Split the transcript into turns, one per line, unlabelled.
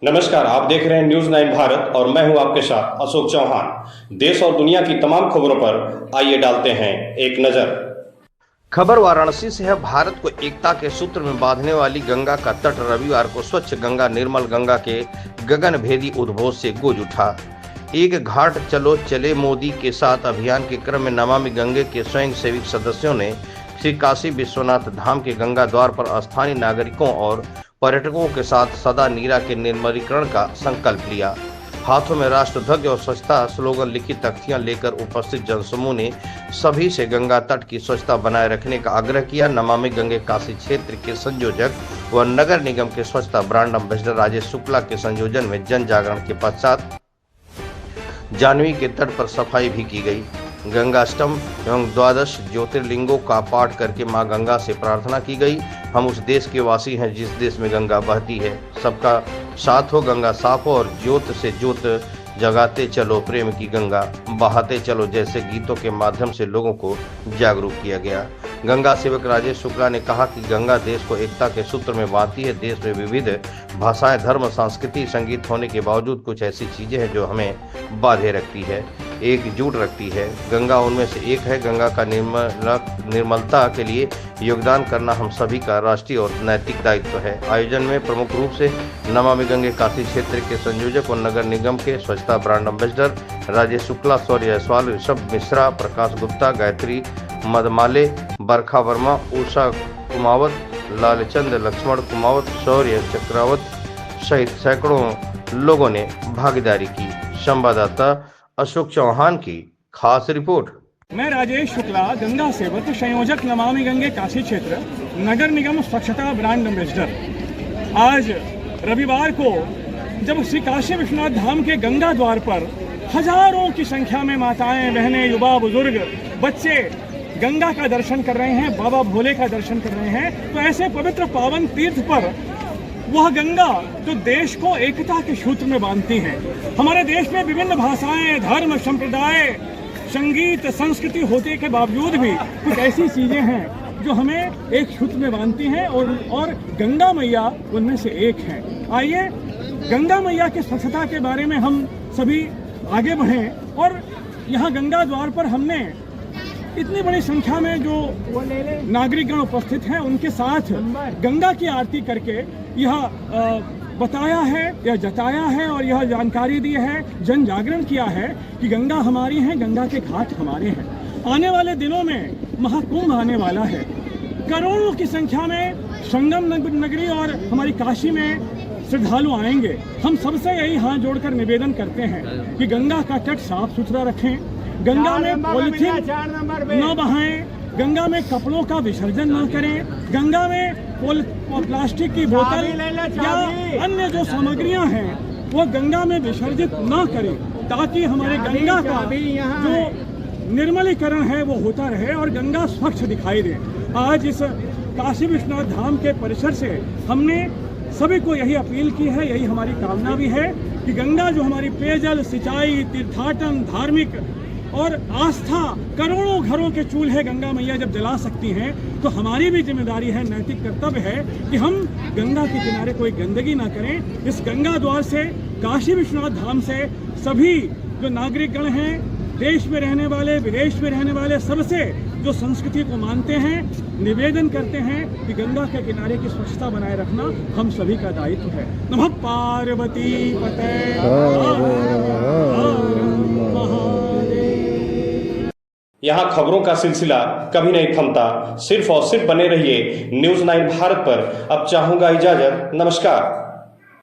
नमस्कार, आप देख रहे हैं न्यूज 9 भारत और मैं हूं आपके साथ अशोक चौहान। देश और दुनिया की तमाम खबरों पर आइए डालते हैं एक नजर।
खबर वाराणसी से है। भारत को एकता के सूत्र में बांधने वाली गंगा का तट रविवार को स्वच्छ गंगा निर्मल गंगा के गगनभेदी उद्घोष से गूंज उठा। एक घाट चलो चले मोदी के साथ अभियान के क्रम में नमामि गंगे के स्वयं सेवक सदस्यों ने श्री काशी विश्वनाथ धाम के गंगा द्वार पर स्थानीय नागरिकों और पर्यटकों के साथ सदा नीरा के निर्मलीकरण का संकल्प लिया। हाथों में राष्ट्रध्वज और स्वच्छता स्लोगन लिखी तख्तियां लेकर उपस्थित जनसमूह ने सभी से गंगा तट की स्वच्छता बनाए रखने का आग्रह किया। नमामि गंगे काशी क्षेत्र के संयोजक व नगर निगम के स्वच्छता ब्रांड एम्बेसडर राजेश शुक्ला के संयोजन में जन जागरण के पश्चात जाह्नवी के तट पर सफाई भी की गई। गंगाष्टम एवं द्वादश ज्योतिर्लिंगों का पाठ करके मां गंगा से प्रार्थना की गई। हम उस देश के वासी हैं जिस देश में गंगा बहती है। सबका साथ हो, गंगा साफ हो और ज्योत से ज्योत जगाते चलो, प्रेम की गंगा बहाते चलो जैसे गीतों के माध्यम से लोगों को जागरूक किया गया। गंगा सेवक राजेश शुक्ला ने कहा कि गंगा देश को एकता के सूत्र में बांधती है। देश में विविध भाषाएं, धर्म, संस्कृति, संगीत होने के बावजूद कुछ ऐसी चीजें हैं जो हमें बांधे रखती है, एकजुट रखती है। गंगा उनमें से एक है। गंगा का निर्मलता के लिए योगदान करना हम सभी का राष्ट्रीय और नैतिक दायित्व है। आयोजन में प्रमुख रूप से नमामि गंगे काशी क्षेत्र के संयोजक और नगर निगम के स्वच्छता ब्रांड एम्बेसडर राजेश शुक्ला, शौर्य जायसवाल, ऋषभ मिश्रा, प्रकाश गुप्ता, गायत्री मदमाले, बरखा वर्मा, उषा कुमावत, लालचंद लक्ष्मण कुमावत, शौर्य चक्रावत सहित सैकड़ों लोगों ने भागीदारी की। संवाददाता अशोक चौहान की खास रिपोर्ट।
मैं राजेश शुक्ला, गंगा सेवक, संयोजक नमामि गंगे काशी क्षेत्र, नगर निगम स्वच्छता ब्रांड एम्बेसडर। आज रविवार को जब श्री काशी विश्वनाथ धाम के गंगा द्वार पर हजारों की संख्या में माताएं, बहनें, युवा, बुजुर्ग, बच्चे गंगा का दर्शन कर रहे हैं, बाबा भोले का दर्शन कर रहे हैं, तो ऐसे पवित्र पावन तीर्थ पर वह गंगा जो देश को एकता के सूत्र में बांधती है। हमारे देश में विभिन्न भाषाएं, धर्म, संप्रदाय, संगीत, संस्कृति होने के बावजूद भी कुछ ऐसी चीजें हैं जो हमें एक सूत्र में बांधती हैं और गंगा मैया उनमें से एक है। आइए गंगा मैया की स्वच्छता के बारे में हम सभी आगे बढ़ें और यहाँ गंगा द्वार पर हमने इतनी बड़ी संख्या में जो नागरिकगण उपस्थित हैं उनके साथ गंगा की आरती करके यह बताया है, यह जताया है और यह जानकारी दी है, जन जागरण किया है कि गंगा हमारी है, गंगा के घाट हमारे हैं। आने वाले दिनों में महाकुंभ आने वाला है। करोड़ों की संख्या में संगम नगरी और हमारी काशी में श्रद्धालु आएंगे। हम सबसे यही हाथ जोड़कर निवेदन करते हैं कि गंगा का तट साफ सुथरा रखें, गंगा में पॉलिथीन न बहाएं, गंगा में कपड़ों का विसर्जन न करें, गंगा में प्लास्टिक की बोतल या अन्य जो सामग्रियां हैं वो गंगा में विसर्जित न करें, ताकि हमारे गंगा का जो निर्मलीकरण है वो होता रहे और गंगा स्वच्छ दिखाई दे। आज इस काशी विश्वनाथ धाम के परिसर से हमने सभी को यही अपील की है, यही हमारी कामना भी है कि गंगा जो हमारी पेयजल, सिंचाई, तीर्थाटन, धार्मिक और आस्था, करोड़ों घरों के चूल्हे गंगा मैया जब जला सकती हैं तो हमारी भी जिम्मेदारी है, नैतिक कर्तव्य है कि हम गंगा के किनारे कोई गंदगी ना करें। इस गंगा द्वार से, काशी विश्वनाथ धाम से सभी जो नागरिकगण हैं, देश में रहने वाले, विदेश में रहने वाले, सबसे जो संस्कृति को मानते हैं, निवेदन करते हैं कि गंगा के किनारे की स्वच्छता बनाए रखना हम सभी का दायित्व है। नमः पार्वती पते।
यहाँ खबरों का सिलसिला कभी नहीं थमता। सिर्फ और सिर्फ बने रहिए न्यूज 9 भारत पर। अब चाहूंगा इजाजत। नमस्कार।